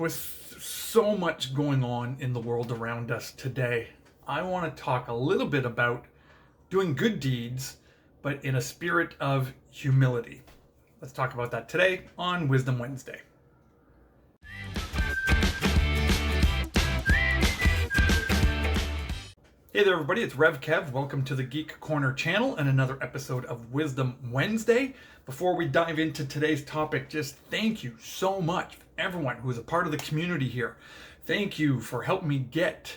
with so much going on in the world around us today, I want to talk a little bit about doing good deeds, but in a spirit of humility. Let's talk about that today on Wisdom Wednesday. Hey there everybody, it's Rev Kev. Welcome to the Geek Corner channel and another episode of Wisdom Wednesday. Before we dive into today's topic, just thank you so much for everyone who is a part of the community here. Thank you for helping me get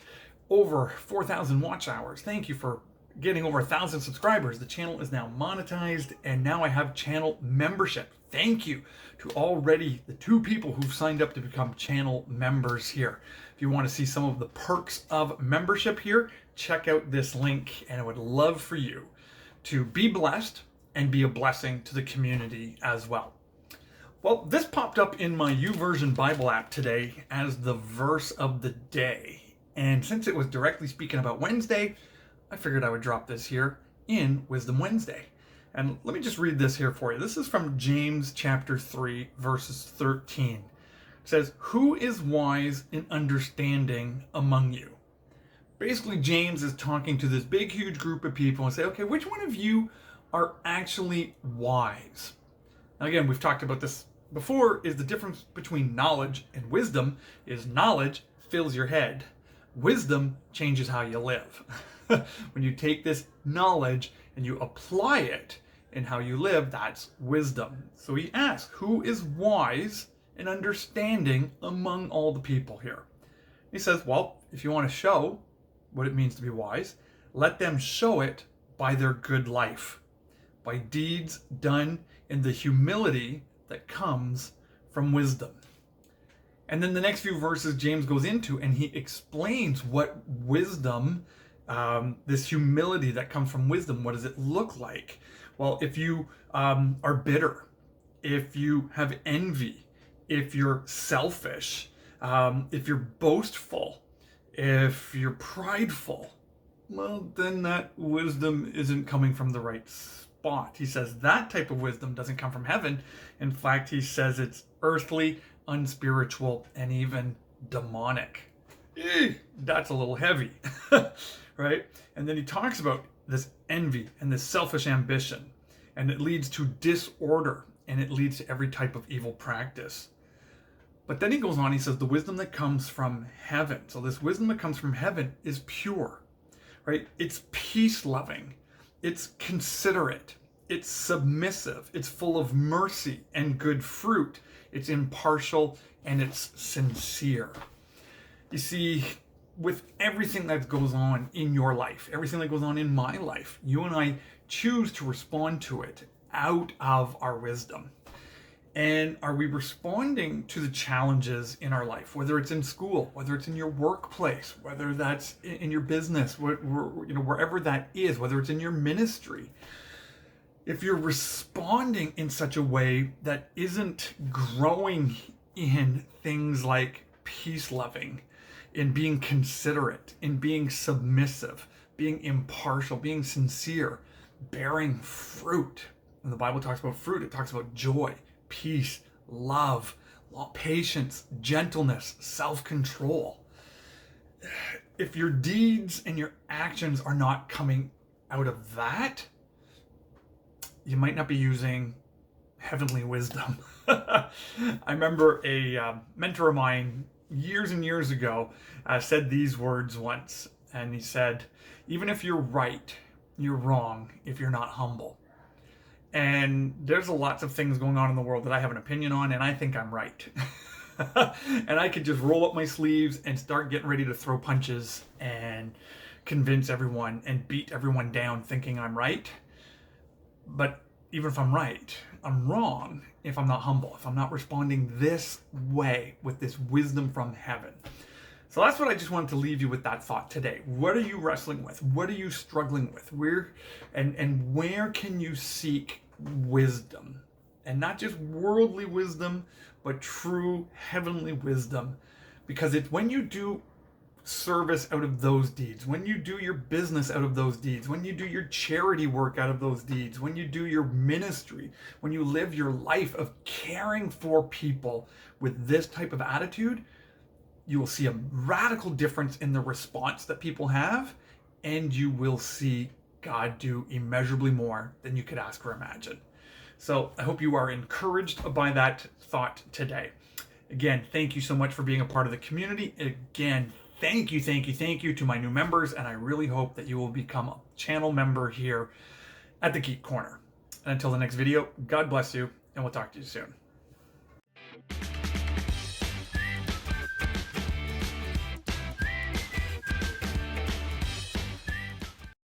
over 4,000 watch hours. Thank you for getting over 1,000 subscribers. The channel is now monetized and now I have channel membership. Thank you to already the 2 people who've signed up to become channel members here. If you want to see some of the perks of membership here, check out this link, and I would love for you to be blessed and be a blessing to the community as well. Well, this popped up in my YouVersion Bible app today as the verse of the day. And since it was directly speaking about Wednesday, I figured I would drop this here in Wisdom Wednesday. And let me just read this here for you. This is from James chapter 3, verses 13. It says, "Who is wise in understanding among you?" Basically, James is talking to this big, huge group of people and say, okay, which one of you are actually wise? Now, again, we've talked about this before, is the difference between knowledge and wisdom is knowledge fills your head. Wisdom changes how you live. When you take this knowledge and you apply it in how you live, that's wisdom. So he asks, who is wise and understanding among all the people here? He says, well, if you want to show what it means to be wise, let them show it by their good life, by deeds done in the humility that comes from wisdom. And then the next few verses James goes into and he explains what wisdom, this humility that comes from wisdom, what does it look like? Well, if you are bitter, if you have envy, if you're selfish, if you're boastful, if you're prideful, well, then that wisdom isn't coming from the right spot. He says that type of wisdom doesn't come from heaven. In fact, he says it's earthly, unspiritual, and even demonic. That's a little heavy, right? And then he talks about this envy and this selfish ambition, and it leads to disorder, and it leads to every type of evil practice. But then he goes on, he says the wisdom that comes from heaven. So this wisdom that comes from heaven is pure, right? It's peace-loving, it's considerate, it's submissive, it's full of mercy and good fruit, it's impartial, and it's sincere. You see, with everything that goes on in your life, everything that goes on in my life, you and I choose to respond to it out of our wisdom. And are we responding to the challenges in our life, whether it's in school, whether it's in your workplace, whether that's in your business, wherever that is, whether it's in your ministry? If you're responding in such a way that isn't growing in things like peace-loving, in being considerate, in being submissive, being impartial, being sincere, bearing fruit. When the Bible talks about fruit, it talks about joy, peace, love, patience, gentleness, self-control. If your deeds and your actions are not coming out of that, you might not be using heavenly wisdom. I remember a mentor of mine years and years ago said these words once, and he said, even if you're right, you're wrong if you're not humble. And there's lots of things going on in the world that I have an opinion on, and I think I'm right. And I could just roll up my sleeves and start getting ready to throw punches and convince everyone and beat everyone down thinking I'm right. But even if I'm right, I'm wrong if I'm not humble, if I'm not responding this way with this wisdom from heaven. So that's what I just wanted to leave you with, that thought today. What are you wrestling with? What are you struggling with? Where can you seek wisdom? And not just worldly wisdom, but true heavenly wisdom. Because it's when you do service out of those deeds, when you do your business out of those deeds, when you do your charity work out of those deeds, when you do your ministry, when you live your life of caring for people with this type of attitude, you will see a radical difference in the response that people have, and you will see God do immeasurably more than you could ask or imagine. So I hope you are encouraged by that thought today. Again, thank you so much for being a part of the community. Again, thank you to my new members, and I really hope that you will become a channel member here at the Geek Corner. And until the next video, God bless you, and we'll talk to you soon.